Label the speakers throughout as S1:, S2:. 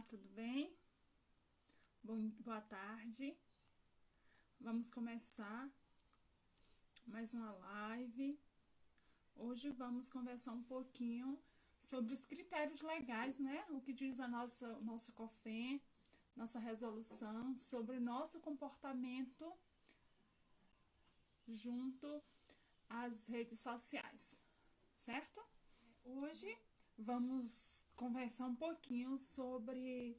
S1: tudo bem? Boa tarde. Vamos começar mais uma live. Hoje vamos conversar um pouquinho sobre os critérios legais, né? O que diz o nosso COFEN, nossa resolução, sobre o nosso comportamento junto às redes sociais, certo? Hoje vamos conversar um pouquinho sobre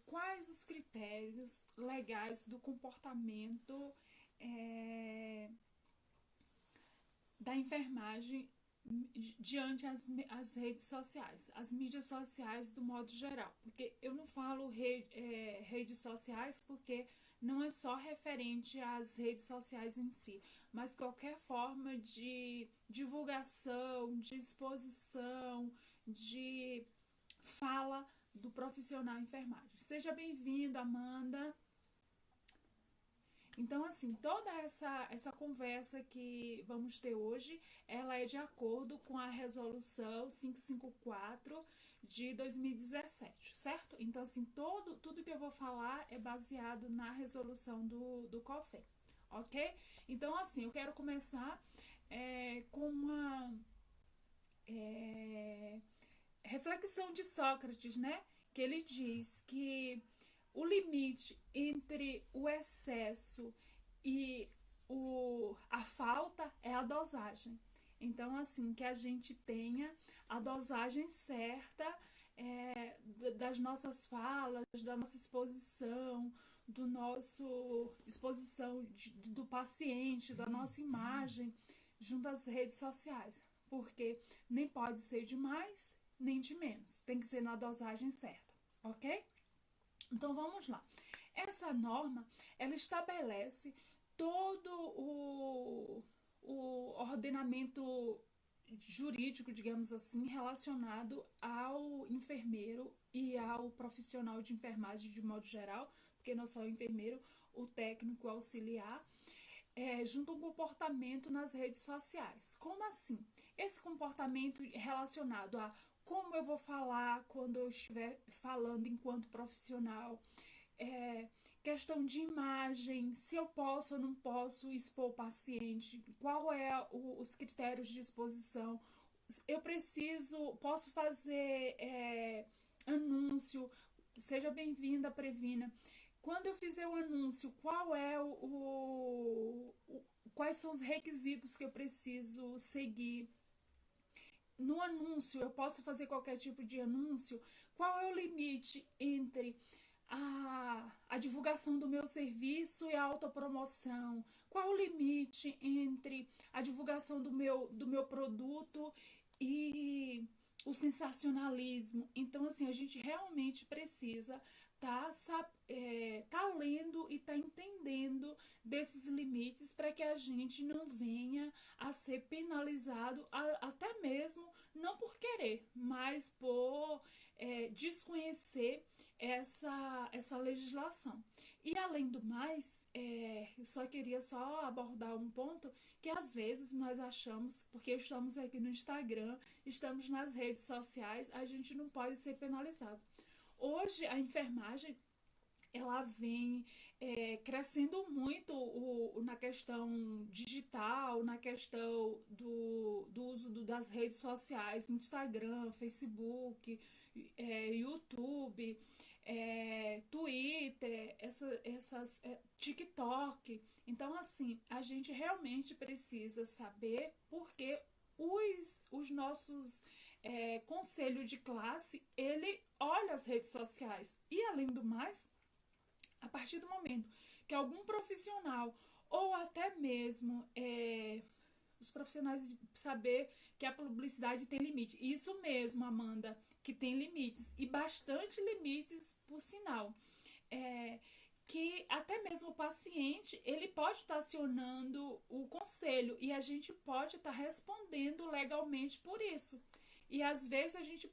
S1: quais os critérios legais do comportamento da enfermagem diante as redes sociais, as mídias sociais do modo geral. Porque eu não falo redes sociais porque não é só referente às redes sociais em si, mas qualquer forma de divulgação, de exposição, de fala do profissional em enfermagem. Seja bem-vindo, Amanda. Então, assim, toda essa conversa que vamos ter hoje, ela é de acordo com a resolução 554 de 2017, certo? Então, assim, tudo que eu vou falar é baseado na resolução do COFEN, ok? Então, assim, eu quero começar com uma reflexão de Sócrates, né? Que ele diz que o limite entre o excesso e a falta é a dosagem. Então, assim, que a gente tenha a dosagem certa das nossas falas, da nossa exposição, do nosso exposição do paciente, da nossa imagem junto às redes sociais. Porque nem pode ser de mais, nem de menos. Tem que ser na dosagem certa, ok? Então vamos lá. Essa norma, ela estabelece todo o ordenamento jurídico, digamos assim, relacionado ao enfermeiro e ao profissional de enfermagem de modo geral, porque não só o enfermeiro, o técnico auxiliar, junto ao comportamento nas redes sociais. Como assim? Esse comportamento relacionado a como eu vou falar quando eu estiver falando enquanto profissional, questão de imagem, se eu posso ou não posso expor o paciente, qual é os critérios de exposição, posso fazer anúncio, seja bem-vinda, Previna. Quando eu fizer o anúncio, quais são os requisitos que eu preciso seguir? No anúncio, eu posso fazer qualquer tipo de anúncio? Qual é o limite entre a divulgação do meu serviço e a autopromoção? Qual é o limite entre a divulgação do meu produto e o sensacionalismo? Então, assim, a gente realmente precisa tá lendo e tá entendendo desses limites para que a gente não venha a ser penalizado, até mesmo não por querer, mas por desconhecer essa legislação. E além do mais, só queria abordar um ponto que às vezes nós achamos, porque estamos aqui no Instagram, estamos nas redes sociais, a gente não pode ser penalizado. Hoje a enfermagem ela vem crescendo muito na questão digital, na questão do uso das redes sociais, Instagram, Facebook, YouTube, Twitter, TikTok. Então, assim, a gente realmente precisa saber porque os nossos conselho de classe, ele olha as redes sociais. E, além do mais, a partir do momento que algum profissional ou até mesmo os profissionais saber que a publicidade tem limite. Isso mesmo, Amanda, que tem limites e bastante limites, por sinal. Que até mesmo o paciente ele pode estar acionando o conselho e a gente pode estar respondendo legalmente por isso. E às vezes a gente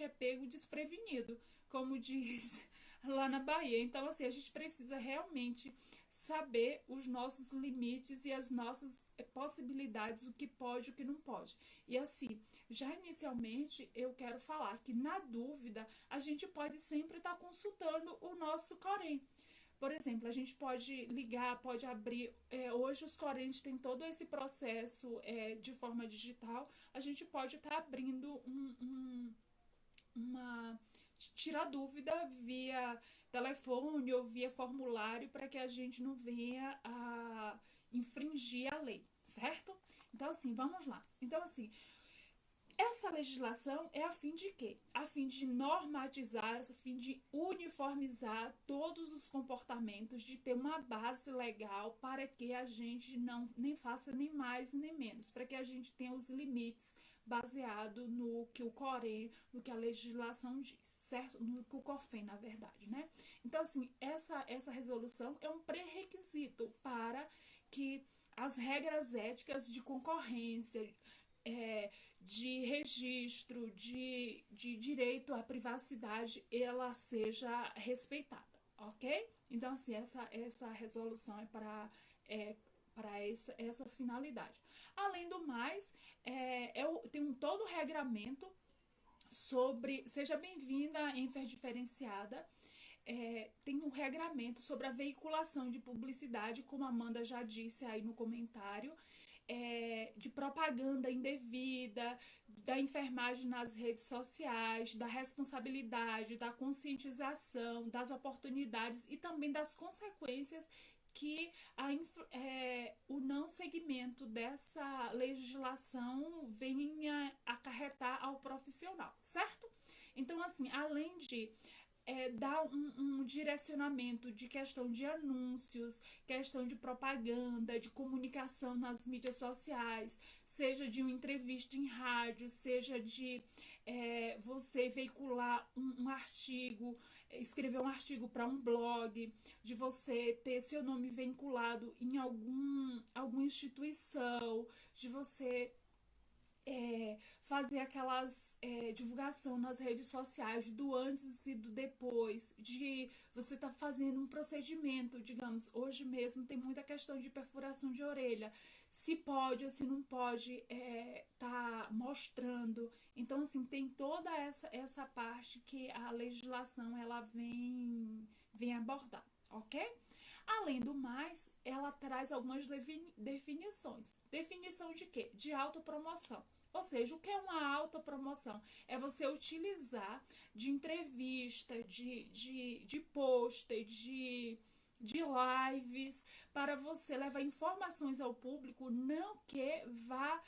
S1: é pego desprevenido, como diz lá na Bahia. Então, assim, a gente precisa realmente saber os nossos limites e as nossas possibilidades, o que pode e o que não pode. E assim, já inicialmente eu quero falar que na dúvida a gente pode sempre estar consultando o nosso Corém. Por exemplo, a gente pode ligar, pode abrir. Hoje os correntes têm todo esse processo de forma digital. A gente pode estar abrindo uma. Tirar dúvida via telefone ou via formulário para que a gente não venha a infringir a lei, certo? Então, assim, vamos lá. Então, assim, essa legislação é a fim de quê? A fim de normatizar, a fim de uniformizar todos os comportamentos, de ter uma base legal para que a gente não nem faça nem mais nem menos, para que a gente tenha os limites baseado no que o Corém, no que a legislação diz, certo? No que o COFEN, na verdade, né? Então, assim, essa resolução é um pré-requisito para que as regras éticas de concorrência, de registro, de direito à privacidade, ela seja respeitada, ok? Então, assim, essa resolução para essa finalidade. Além do mais, tem todo o regramento sobre. Seja bem-vinda, Enfer Diferenciada. Tem um regramento sobre a veiculação de publicidade, como a Amanda já disse aí no comentário, de propaganda indevida, da enfermagem nas redes sociais, da responsabilidade, da conscientização, das oportunidades e também das consequências que o não seguimento dessa legislação venha acarretar ao profissional, certo? Então, assim, além de dar um direcionamento de questão de anúncios, questão de propaganda, de comunicação nas mídias sociais, seja de uma entrevista em rádio, seja de você veicular um artigo, escrever um artigo para um blog, de você ter seu nome vinculado em alguma instituição, de você fazer aquelas divulgação nas redes sociais do antes e do depois, de você estar fazendo um procedimento, digamos, hoje mesmo tem muita questão de perfuração de orelha, se pode ou se não pode tá mostrando. Então, assim, tem toda essa parte que a legislação ela vem abordar, ok? Além do mais, ela traz algumas definições. Definição de quê? De autopromoção. Ou seja, o que é uma autopromoção? É você utilizar de entrevista, de pôster, de lives, para você levar informações ao público, não que vá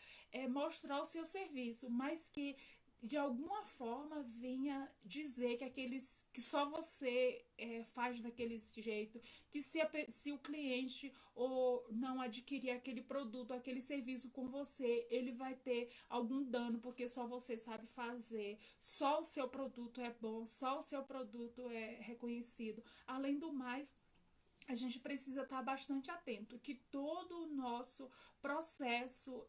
S1: mostrar o seu serviço, mas que de alguma forma venha dizer que só você faz daquele jeito, que se o cliente ou não adquirir aquele produto, aquele serviço com você, ele vai ter algum dano porque só você sabe fazer, só o seu produto é bom, só o seu produto é reconhecido. Além do mais, a gente precisa estar bastante atento que todo o nosso processo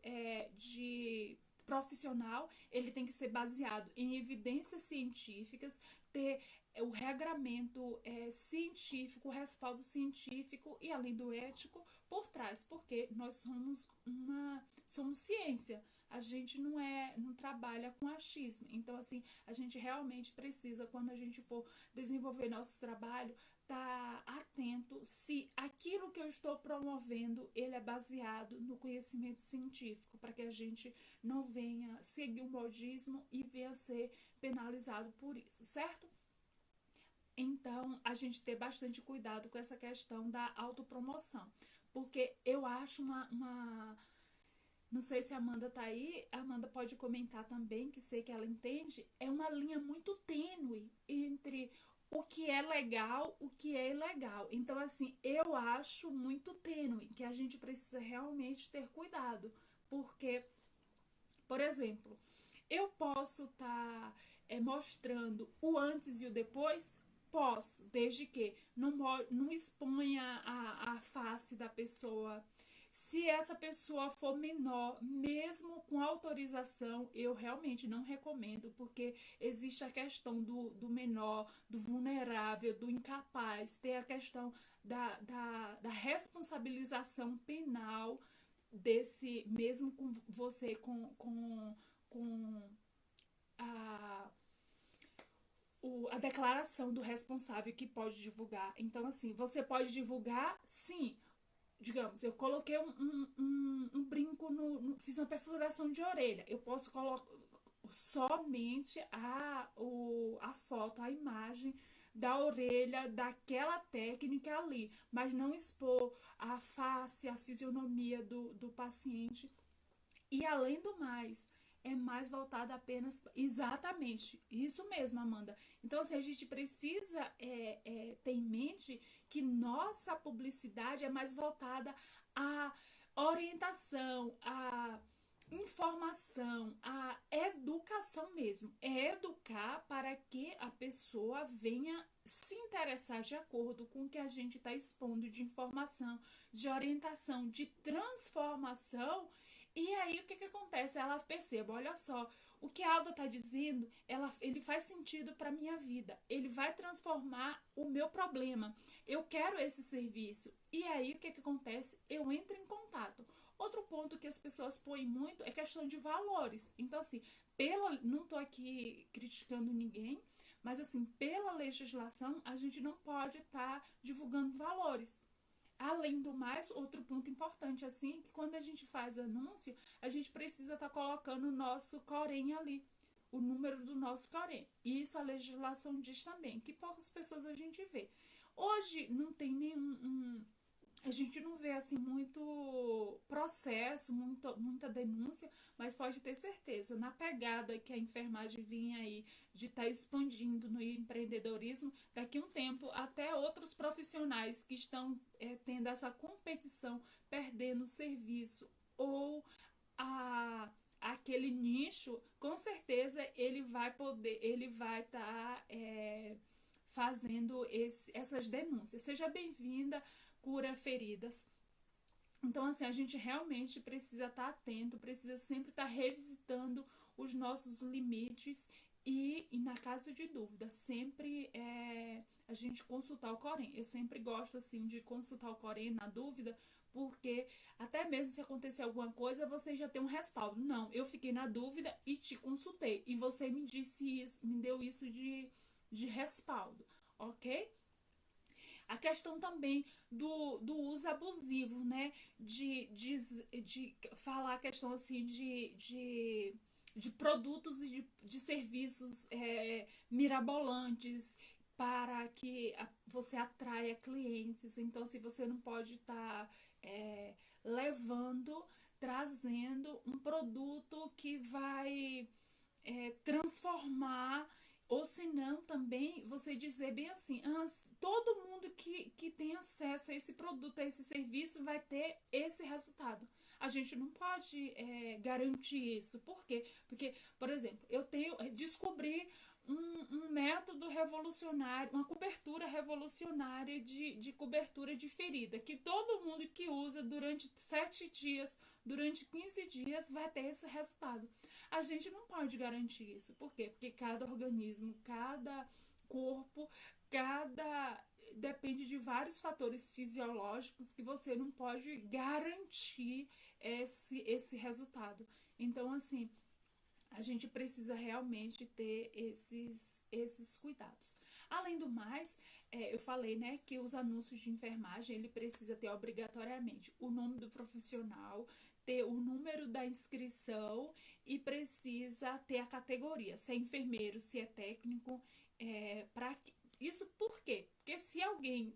S1: de profissional, ele tem que ser baseado em evidências científicas, ter o regramento científico, o respaldo científico e além do ético por trás, porque nós somos ciência. A gente não trabalha com achismo. Então, assim, a gente realmente precisa, quando a gente for desenvolver nosso trabalho, estar atento se aquilo que eu estou promovendo ele é baseado no conhecimento científico, para que a gente não venha seguir o modismo e venha ser penalizado por isso, certo? Então, a gente ter bastante cuidado com essa questão da autopromoção, porque eu acho não sei se a Amanda tá aí, a Amanda pode comentar também, que sei que ela entende, é uma linha muito tênue entre o que é legal, o que é ilegal. Então, assim, eu acho muito tênue, que a gente precisa realmente ter cuidado, porque, por exemplo, eu posso estar mostrando o antes e o depois? Posso, desde que não exponha a face da pessoa, Se essa pessoa for menor, mesmo com autorização, eu realmente não recomendo, porque existe a questão do menor, do vulnerável, do incapaz, tem a questão da responsabilização penal desse, mesmo com você com a, a declaração do responsável que pode divulgar. Então, assim, você pode divulgar, sim. Digamos, eu coloquei um brinco, fiz uma perfuração de orelha. Eu posso colocar somente a foto, a imagem da orelha daquela técnica ali, mas não expor a face, a fisionomia do paciente. E além do mais, é mais voltada apenas. Exatamente, isso mesmo, Amanda. Então, assim, a gente precisa ter em mente que nossa publicidade é mais voltada à orientação, à informação, à educação mesmo. É educar para que a pessoa venha se interessar de acordo com o que a gente está expondo de informação, de orientação, de transformação. E aí o que acontece? Ela percebe, olha só, o que a Alda está dizendo, ele faz sentido para a minha vida. Ele vai transformar o meu problema. Eu quero esse serviço. E aí o que acontece? Eu entro em contato. Outro ponto que as pessoas põem muito é questão de valores. Então, assim, não estou aqui criticando ninguém, mas assim, pela legislação, a gente não pode estar divulgando valores. Além do mais, outro ponto importante, assim, que quando a gente faz anúncio, a gente precisa estar colocando o nosso Corém ali, o número do nosso Corém. E isso a legislação diz também, que poucas pessoas a gente vê. Hoje não tem a gente não vê assim muito processo, muita denúncia, mas pode ter certeza, na pegada que a enfermagem vinha aí de estar expandindo no empreendedorismo, daqui a um tempo até outros profissionais que estão tendo essa competição, perdendo o serviço ou aquele nicho, com certeza ele vai estar fazendo essas denúncias. Seja bem-vinda, Cura Feridas. Então, assim, a gente realmente precisa estar atento, precisa sempre estar revisitando os nossos limites e na caso de dúvida, sempre a gente consultar o Corém. Eu sempre gosto, assim, de consultar o Corém na dúvida, porque até mesmo se acontecer alguma coisa, você já tem um respaldo. Não, eu fiquei na dúvida e te consultei, e você me disse isso, me deu isso de respaldo, ok? A questão também do uso abusivo, né? De falar a questão assim de produtos e de serviços mirabolantes para que você atraia clientes. Então, se você não pode estar levando, trazendo um produto que vai transformar, ou se não também você dizer bem assim, todo mundo que tem acesso a esse produto, a esse serviço vai ter esse resultado. A gente não pode garantir isso. Por quê? Porque, por exemplo, eu descobri um método revolucionário, uma cobertura revolucionária de cobertura de ferida, que todo mundo que usa durante 7 dias, durante 15 dias, vai ter esse resultado. A gente não pode garantir isso. Por quê? Porque cada organismo, cada corpo, depende de vários fatores fisiológicos que você não pode garantir esse resultado. Então, assim, a gente precisa realmente ter esses cuidados. Além do mais, eu falei, né, que os anúncios de enfermagem, ele precisa ter obrigatoriamente o nome do profissional, ter o número da inscrição e precisa ter a categoria, se é enfermeiro, se é técnico, isso por quê? Porque se alguém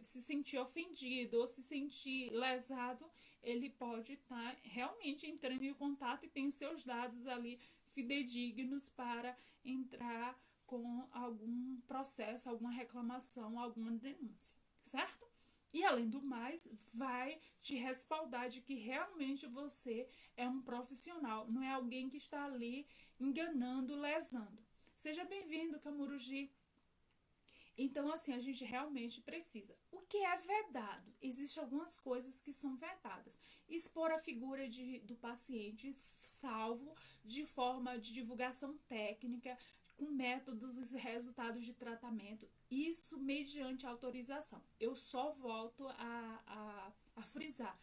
S1: se sentir ofendido ou se sentir lesado, ele pode estar realmente entrando em contato e tem seus dados ali fidedignos para entrar com algum processo, alguma reclamação, alguma denúncia, certo? E além do mais, vai te respaldar de que realmente você é um profissional, não é alguém que está ali enganando, lesando. Seja bem-vindo, Camurugi. Então, assim, a gente realmente precisa. O que é vedado? Existem algumas coisas que são vedadas. Expor a figura do paciente, salvo de forma de divulgação técnica, com métodos e resultados de tratamento, isso mediante autorização. Eu só volto a frisar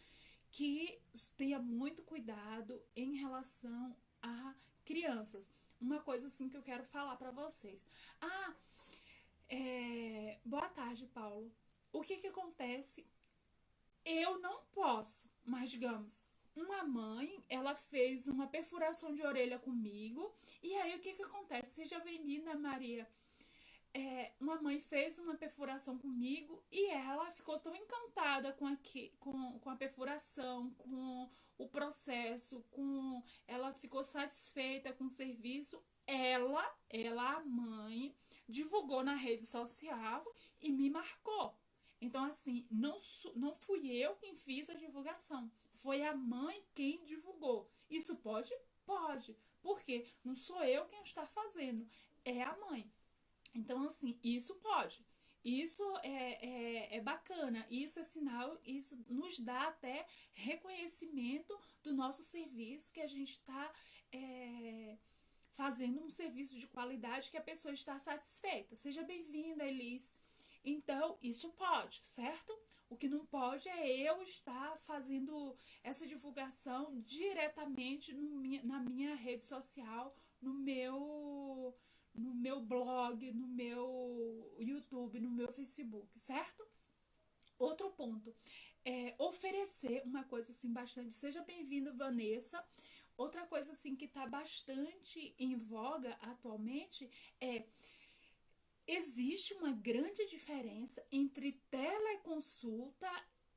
S1: que tenha muito cuidado em relação a crianças. Uma coisa assim que eu quero falar para vocês. Boa tarde, Paulo. O que acontece? Eu não posso, mas digamos, uma mãe, ela fez uma perfuração de orelha comigo, e aí o que acontece? Seja bem-vinda, Maria. Uma mãe fez uma perfuração comigo e ela ficou tão encantada com a perfuração, com o processo, ela ficou satisfeita com o serviço. A mãe, divulgou na rede social e me marcou. Então, assim, não fui eu quem fiz a divulgação. Foi a mãe quem divulgou. Isso pode? Pode. Porque não sou eu quem está fazendo, é a mãe. Então, assim, isso pode. Isso é bacana, isso é sinal, isso nos dá até reconhecimento do nosso serviço, que a gente está fazendo um serviço de qualidade que a pessoa está satisfeita. Seja bem-vinda, Elis. Então, isso pode, certo? O que não pode é eu estar fazendo essa divulgação diretamente na minha rede social, no meu blog, no meu YouTube, no meu Facebook, certo? Outro ponto é oferecer uma coisa assim bastante. Seja bem-vindo, Vanessa. Outra coisa assim que está bastante em voga atualmente é existe uma grande diferença entre teleconsulta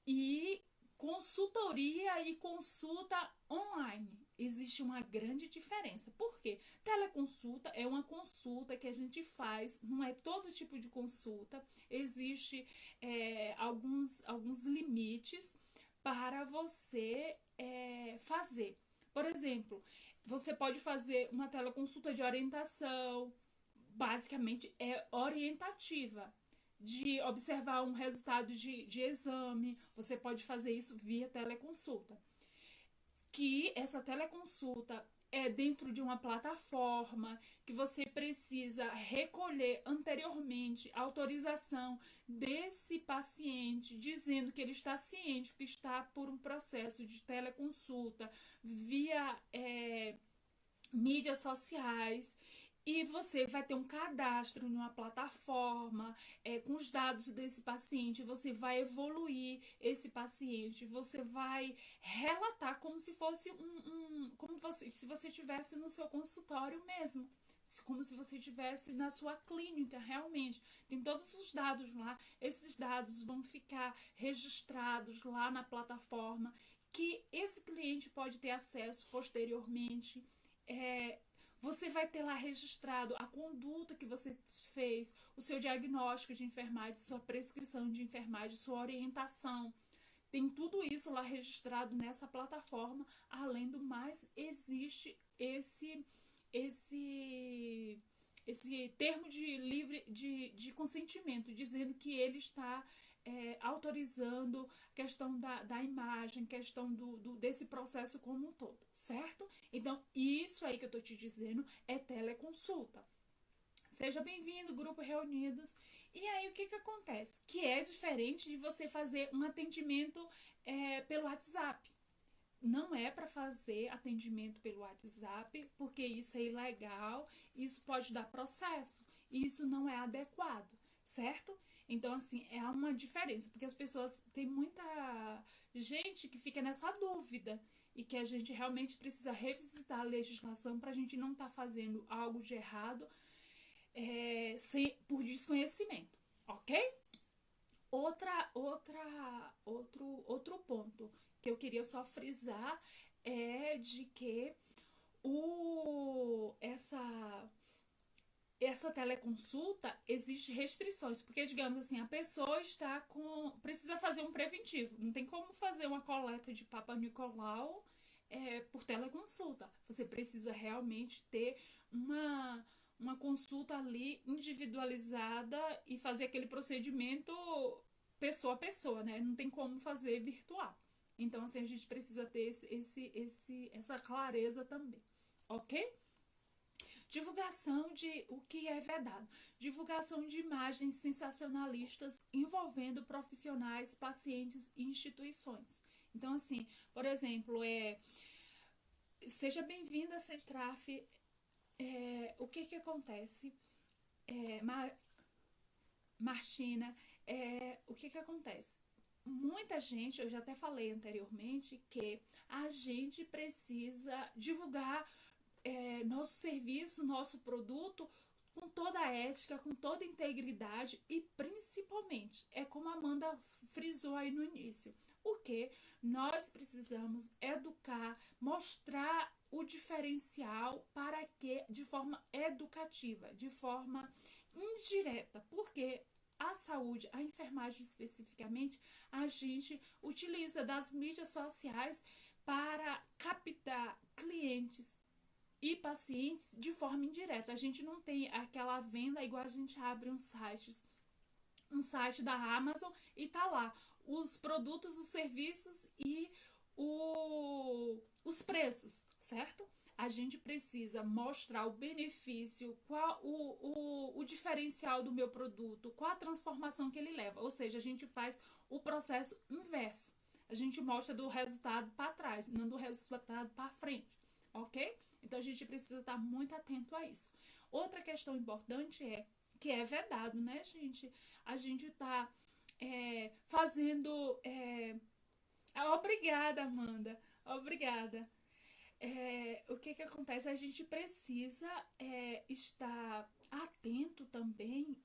S1: e consultoria e consulta online. Existe uma grande diferença. Por quê? Teleconsulta é uma consulta que a gente faz, não é todo tipo de consulta. Existe alguns limites para você fazer. Por exemplo, você pode fazer uma teleconsulta de orientação, basicamente é orientativa, de observar um resultado de exame. Você pode fazer isso via teleconsulta. Que essa teleconsulta é dentro de uma plataforma que você precisa recolher anteriormente a autorização desse paciente, dizendo que ele está ciente que está por um processo de teleconsulta via mídias sociais, e você vai ter um cadastro em uma plataforma com os dados desse paciente. Você vai evoluir esse paciente, você vai relatar como se fosse se você estivesse no seu consultório mesmo, como se você estivesse na sua clínica realmente. Tem todos os dados lá, esses dados vão ficar registrados lá na plataforma, que esse cliente pode ter acesso posteriormente. Você vai ter lá registrado a conduta que você fez, o seu diagnóstico de enfermagem, sua prescrição de enfermagem, sua orientação. Tem tudo isso lá registrado nessa plataforma. Além do mais, existe esse termo de consentimento, dizendo que ele está autorizando a questão da imagem, questão desse processo como um todo, certo? Então, isso aí que eu estou te dizendo é teleconsulta. Seja bem-vindo, grupo Reunidos. E aí, o que acontece? Que é diferente de você fazer um atendimento pelo WhatsApp. Não é para fazer atendimento pelo WhatsApp, porque isso é ilegal, isso pode dar processo, e isso não é adequado, certo? Então, assim, é uma diferença, porque as pessoas, tem muita gente que fica nessa dúvida, e que a gente realmente precisa revisitar a legislação para a gente não estar fazendo algo de errado por desconhecimento, ok? Outro ponto que eu queria só frisar é de que essa teleconsulta existe restrições, porque digamos assim, a pessoa precisa fazer um preventivo, não tem como fazer uma coleta de Papa Nicolau por teleconsulta. Você precisa realmente ter uma consulta ali individualizada e fazer aquele procedimento pessoa a pessoa, né? Não tem como fazer virtual. Então, assim, a gente precisa ter essa clareza também, ok? Divulgação de o que é vedado. Divulgação de imagens sensacionalistas envolvendo profissionais, pacientes e instituições. Então, assim, por exemplo, seja bem-vinda a Centraf. O que acontece? Martina, o que acontece? Muita gente, eu já até falei anteriormente, que a gente precisa divulgar nosso serviço, nosso produto com toda a ética, com toda a integridade e principalmente, é como a Amanda frisou aí no início, o que nós precisamos educar, mostrar o diferencial para que de forma educativa, de forma indireta, porque a saúde, a enfermagem especificamente, a gente utiliza das mídias sociais para captar clientes e pacientes de forma indireta. A gente não tem aquela venda igual a gente abre um site da Amazon e tá lá os produtos, os serviços e os preços, certo? A gente precisa mostrar o benefício, qual o diferencial do meu produto, qual a transformação que ele leva. Ou seja, a gente faz o processo inverso. A gente mostra do resultado para trás, não do resultado para frente, ok? Então a gente precisa estar muito atento a isso. Outra questão importante que é vedado, né, gente? A gente está fazendo... Obrigada, Amanda. Obrigada. O que acontece? A gente precisa estar atento também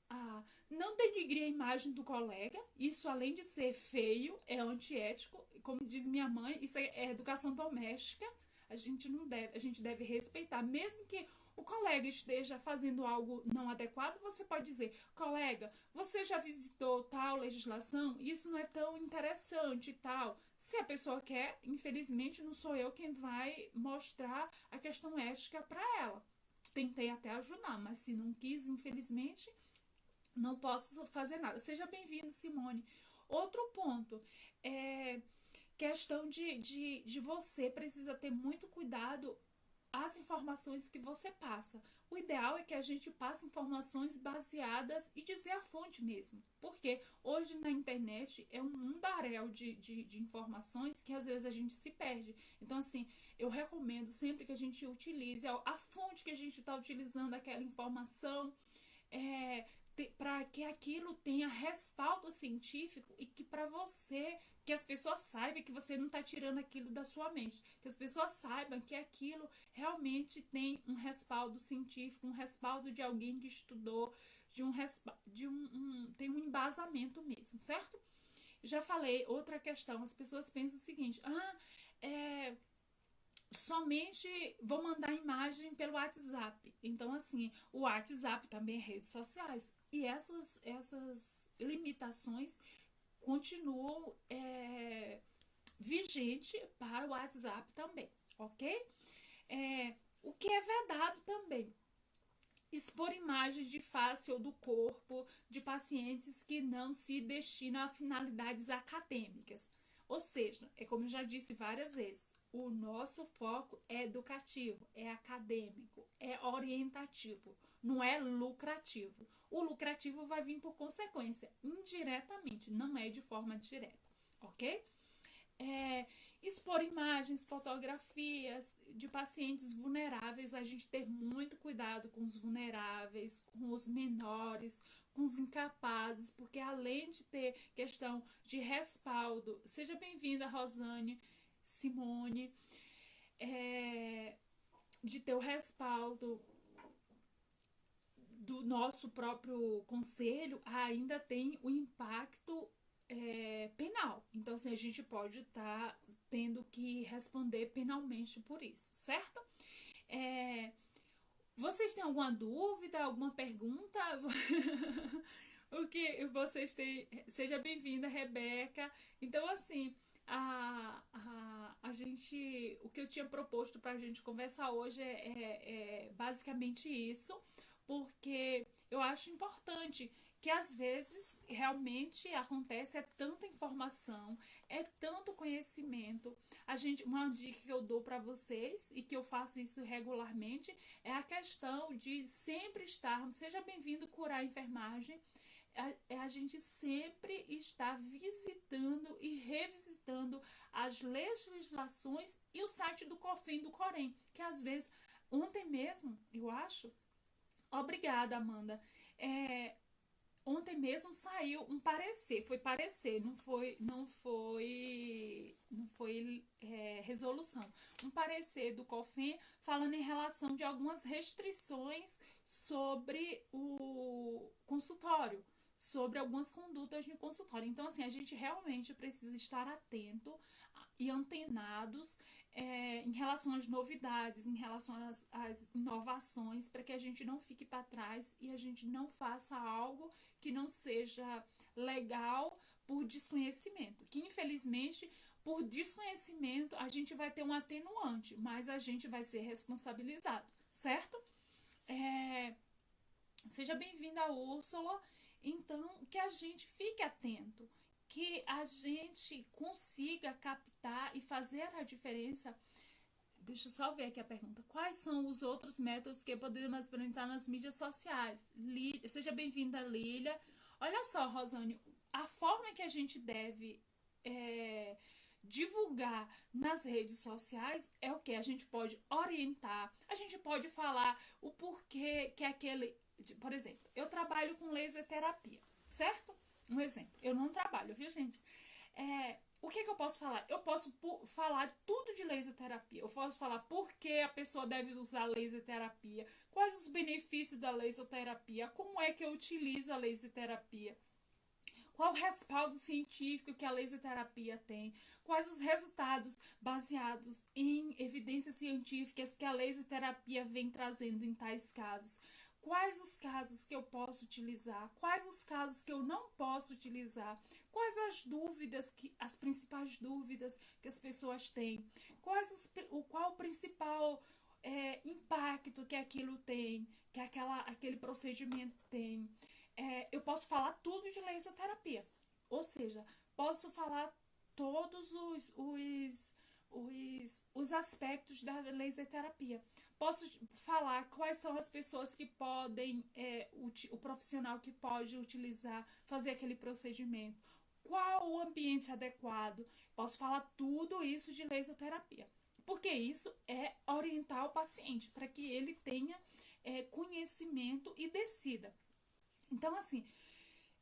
S1: a não denigrir a imagem do colega. Isso, além de ser feio, é antiético. Como diz minha mãe, isso é educação doméstica. A gente deve respeitar, mesmo que o colega esteja fazendo algo não adequado, você pode dizer, colega, você já visitou tal legislação? Isso não é tão interessante e tal. Se a pessoa quer, infelizmente não sou eu quem vai mostrar a questão ética para ela. Tentei até ajudar, mas se não quis, infelizmente, não posso fazer nada. Seja bem-vindo, Simone. Outro ponto é questão de você precisa ter muito cuidado as informações que você passa. O ideal é que a gente passe informações baseadas e dizer a fonte mesmo. Porque hoje na internet é um mundaréu de informações que às vezes a gente se perde. Então, assim, eu recomendo sempre que a gente utilize a fonte que a gente está utilizando aquela informação, para que aquilo tenha respaldo científico e que para você, que as pessoas saibam que você não está tirando aquilo da sua mente, que as pessoas saibam que aquilo realmente tem um respaldo científico, um respaldo de alguém que estudou, tem um embasamento mesmo, certo? Já falei, outra questão, as pessoas pensam o seguinte, somente vou mandar imagem pelo WhatsApp. Então, assim, o WhatsApp também é redes sociais. E essas limitações continuam vigente para o WhatsApp também, ok? O que é vedado também? Expor imagens de face ou do corpo de pacientes que não se destinam a finalidades acadêmicas. Ou seja, como eu já disse várias vezes, o nosso foco é educativo, é acadêmico, é orientativo, não é lucrativo. O lucrativo vai vir por consequência, indiretamente, não é de forma direta, ok? Expor imagens, fotografias de pacientes vulneráveis, a gente ter muito cuidado com os vulneráveis, com os menores, com os incapazes, porque além de ter questão de respaldo, seja bem-vinda, Rosane, Simone, de ter o respaldo do nosso próprio conselho, ainda tem o impacto penal. Então, assim, a gente pode estar tendo que responder penalmente por isso, certo? Vocês têm alguma dúvida, alguma pergunta? O que vocês têm? Seja bem-vinda, Rebeca. Então, assim, O que eu tinha proposto para a gente conversar hoje é basicamente isso, porque eu acho importante que às vezes realmente acontece, é tanta informação, é tanto conhecimento. Uma dica que eu dou para vocês e que eu faço isso regularmente é a questão de sempre estarmos, seja bem-vindo curar a enfermagem, é a gente sempre estar visitando e revisitando as legislações e o site do COFIN do Corém, que às vezes, ontem mesmo, eu acho, obrigada, Amanda, é, ontem mesmo saiu um parecer, foi parecer, não foi resolução, um parecer do COFIN falando em relação de algumas restrições sobre o consultório, sobre algumas condutas de consultório. Então, assim, a gente realmente precisa estar atento e antenados em relação às novidades, em relação às inovações, para que a gente não fique para trás e a gente não faça algo que não seja legal por desconhecimento. Que infelizmente, por desconhecimento, a gente vai ter um atenuante, mas a gente vai ser responsabilizado, certo? É, Seja bem-vinda, Úrsula. Então, que a gente fique atento, que a gente consiga captar e fazer a diferença. Deixa eu só ver aqui a pergunta. Quais são os outros métodos que podemos apresentar nas mídias sociais? Seja bem-vinda, Lília. Olha só, Rosane, a forma que a gente deve é, divulgar nas redes sociais é o que? A gente pode orientar, a gente pode falar o porquê que aquele. Por exemplo, eu trabalho com laser terapia, certo? Um exemplo. Eu não trabalho, viu, gente? O que eu posso falar? Eu posso falar tudo de laser terapia. Eu posso falar por que a pessoa deve usar laser terapia, quais os benefícios da laser terapia, como é que eu utilizo a laser terapia, qual o respaldo científico que a laser terapia tem, quais os resultados baseados em evidências científicas que a laser terapia vem trazendo em tais casos. Quais os casos que eu posso utilizar, quais os casos que eu não posso utilizar, quais as principais dúvidas que as pessoas têm, qual o principal impacto que aquilo tem, que aquele procedimento tem. Eu posso falar tudo de laser terapia, ou seja, posso falar todos os aspectos da laser terapia. Posso falar quais são as pessoas que podem, o profissional que pode utilizar, fazer aquele procedimento, qual o ambiente adequado. Posso falar tudo isso de laser terapia, porque isso é orientar o paciente para que ele tenha conhecimento e decida. Então, assim,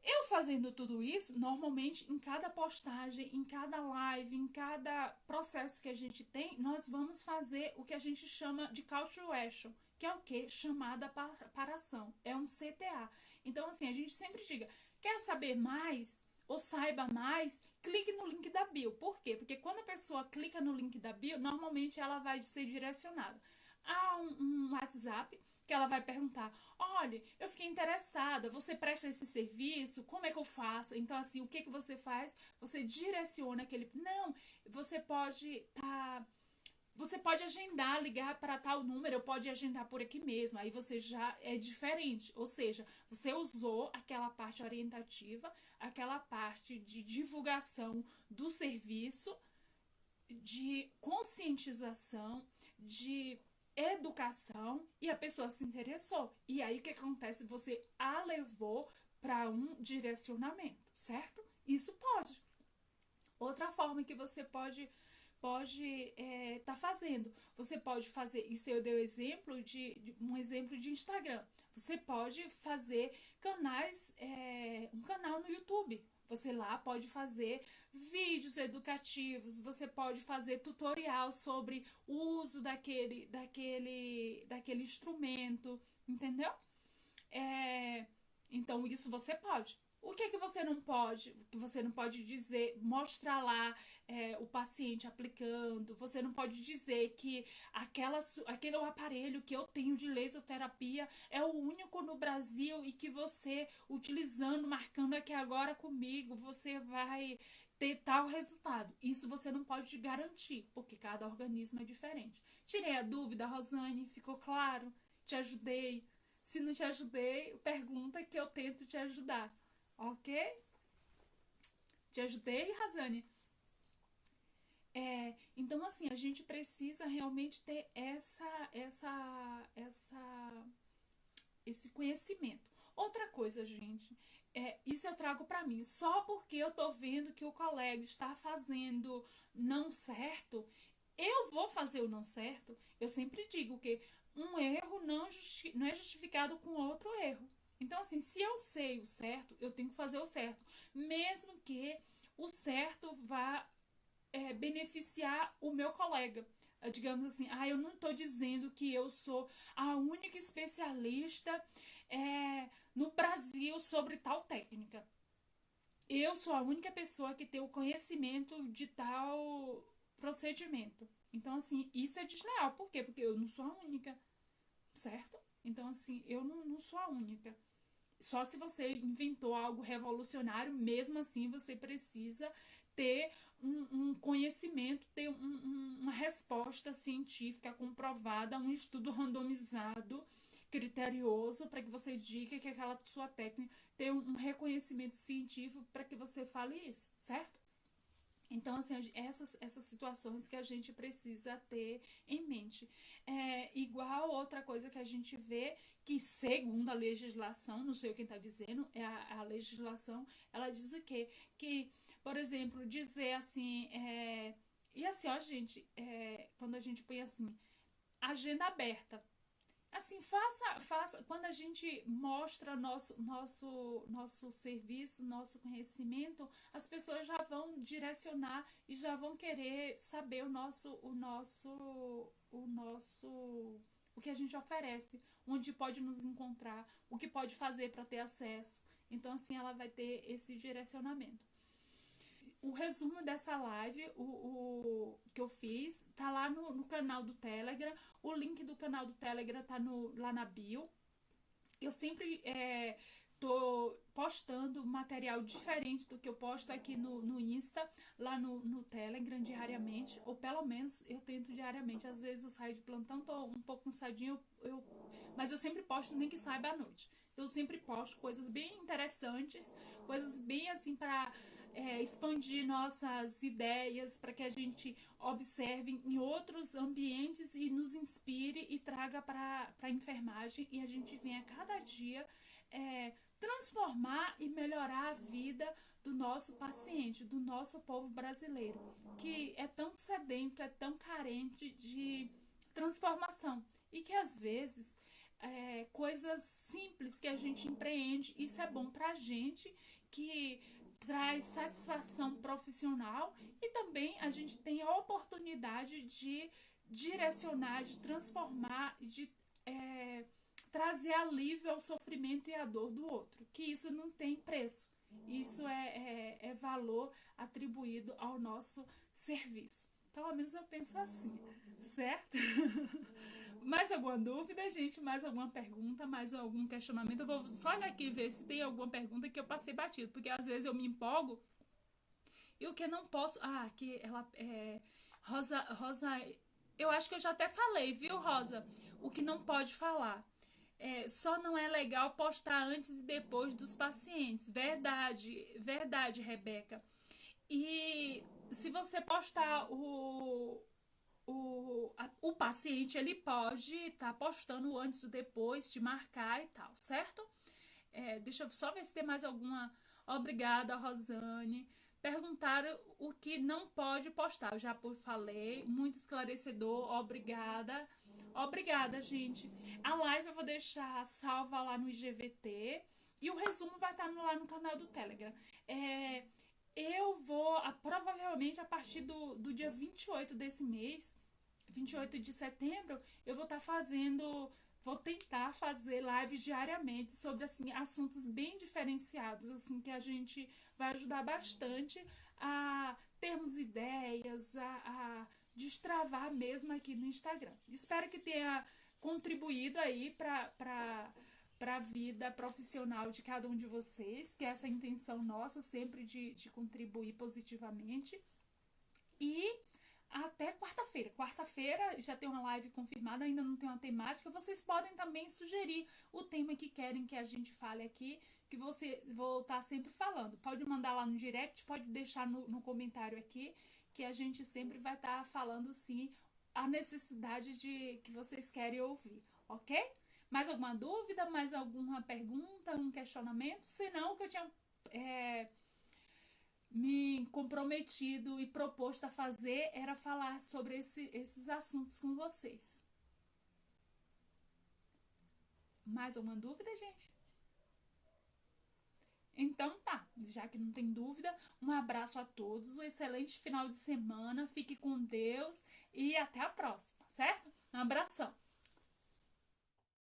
S1: eu fazendo tudo isso, normalmente em cada postagem, em cada live, em cada processo que a gente tem, nós vamos fazer o que a gente chama de call to action, que é o que? Chamada para ação. É um CTA. Então, assim, a gente sempre diga, quer saber mais ou saiba mais, clique no link da bio. Por quê? Porque quando a pessoa clica no link da bio, normalmente ela vai ser direcionada a um WhatsApp, que ela vai perguntar, olha, eu fiquei interessada, você presta esse serviço, como é que eu faço? Então, assim, o que você faz? Você direciona aquele. Não, você pode você pode agendar, ligar para tal número, eu pode agendar por aqui mesmo. Aí você já é diferente. Ou seja, você usou aquela parte orientativa, aquela parte de divulgação do serviço, de conscientização, de educação, e a pessoa se interessou. E aí o que acontece? Você a levou para um direcionamento, certo? Isso pode. Outra forma que você pode tá fazendo. Você pode fazer, isso eu dei um exemplo de Instagram. Você pode fazer um canal no YouTube. Você lá pode fazer vídeos educativos, você pode fazer tutorial sobre o uso daquele instrumento, entendeu? Então isso você pode. O que você não pode? Você não pode dizer, mostrar lá o paciente aplicando. Você não pode dizer que aquele aparelho que eu tenho de laser terapia é o único no Brasil e que você, utilizando, marcando aqui agora comigo, você vai ter tal resultado. Isso você não pode garantir, porque cada organismo é diferente. Tirei a dúvida, Rosane, ficou claro? Te ajudei? Se não te ajudei, pergunta que eu tento te ajudar, ok? Te ajudei, Rosane? Então, assim, a gente precisa realmente ter esse conhecimento. Outra coisa, gente, isso eu trago pra mim. Só porque eu tô vendo que o colega está fazendo não certo, eu vou fazer o não certo. Eu sempre digo que um erro não é justificado com outro erro. Então, assim, se eu sei o certo, eu tenho que fazer o certo. Mesmo que o certo vá beneficiar o meu colega. Digamos assim, eu não estou dizendo que eu sou a única especialista no Brasil sobre tal técnica. Eu sou a única pessoa que tem o conhecimento de tal procedimento. Então, assim, isso é desleal. Por quê? Porque eu não sou a única, certo? Então, assim, eu não sou a única. Só se você inventou algo revolucionário, mesmo assim você precisa ter um conhecimento, ter uma resposta científica comprovada, um estudo randomizado, criterioso, para que você diga que aquela sua técnica tem um reconhecimento científico para que você fale isso, certo? Então, assim, essas situações que a gente precisa ter em mente. Igual outra coisa que a gente vê, que segundo a legislação, não sei quem está dizendo, a legislação, ela diz o quê? Que, por exemplo, dizer assim, e assim, ó, gente, quando a gente põe assim, agenda aberta. Assim, faça, quando a gente mostra nosso serviço, nosso conhecimento, as pessoas já vão direcionar e já vão querer saber o que a gente oferece, onde pode nos encontrar, o que pode fazer para ter acesso. Então, assim, ela vai ter esse direcionamento. O resumo dessa live, o que eu fiz, tá lá no canal do Telegram. O link do canal do Telegram tá lá na bio. Eu sempre tô postando material diferente do que eu posto aqui no Insta, lá no Telegram diariamente, ou pelo menos eu tento diariamente. Às vezes eu saio de plantão, tô um pouco cansadinho, mas eu sempre posto, nem que saiba à noite. Eu sempre posto coisas bem interessantes, coisas bem assim para expandir nossas ideias, para que a gente observe em outros ambientes e nos inspire e traga para a enfermagem e a gente venha cada dia transformar e melhorar a vida do nosso paciente, do nosso povo brasileiro, que é tão sedento, é tão carente de transformação e que às vezes coisas simples que a gente empreende, isso é bom pra gente, que traz satisfação profissional e também a gente tem a oportunidade de direcionar, de transformar, de trazer alívio ao sofrimento e à dor do outro, que isso não tem preço, isso é valor atribuído ao nosso serviço. Pelo menos eu penso assim, certo? Mais alguma dúvida, gente? Mais alguma pergunta? Mais algum questionamento? Eu vou só olhar aqui e ver se tem alguma pergunta que eu passei batido, porque às vezes eu me empolgo e o que não posso. Aqui ela. Rosa, eu acho que eu já até falei, viu, Rosa? O que não pode falar. Só não é legal postar antes e depois dos pacientes. Verdade, verdade, Rebeca. E se você postar o paciente, ele pode estar postando o antes e o depois, te marcar e tal, certo? Deixa eu só ver se tem mais alguma. Obrigada, Rosane. Perguntaram o que não pode postar. Eu já falei, muito esclarecedor. Obrigada. Obrigada, gente. A live eu vou deixar salva lá no IGVT e o resumo vai estar lá no canal do Telegram. Eu vou, provavelmente a partir do dia 28 desse mês, 28 de setembro, eu vou estar vou tentar fazer lives diariamente sobre assim, assuntos bem diferenciados, assim, que a gente vai ajudar bastante a termos ideias, a destravar mesmo aqui no Instagram. Espero que tenha contribuído aí para para a vida profissional de cada um de vocês, que é essa intenção nossa sempre de contribuir positivamente. E até quarta-feira. Quarta-feira já tem uma live confirmada, ainda não tem uma temática. Vocês podem também sugerir o tema que querem que a gente fale aqui, que vou estar sempre falando. Pode mandar lá no direct, pode deixar no comentário aqui, que a gente sempre vai estar falando sim a necessidade de que vocês querem ouvir, ok? Mais alguma dúvida, mais alguma pergunta, um questionamento? Senão, o que eu tinha me comprometido e proposto a fazer era falar sobre esses assuntos com vocês. Mais alguma dúvida, gente? Então tá, já que não tem dúvida, um abraço a todos, um excelente final de semana, fique com Deus e até a próxima, certo? Um abração!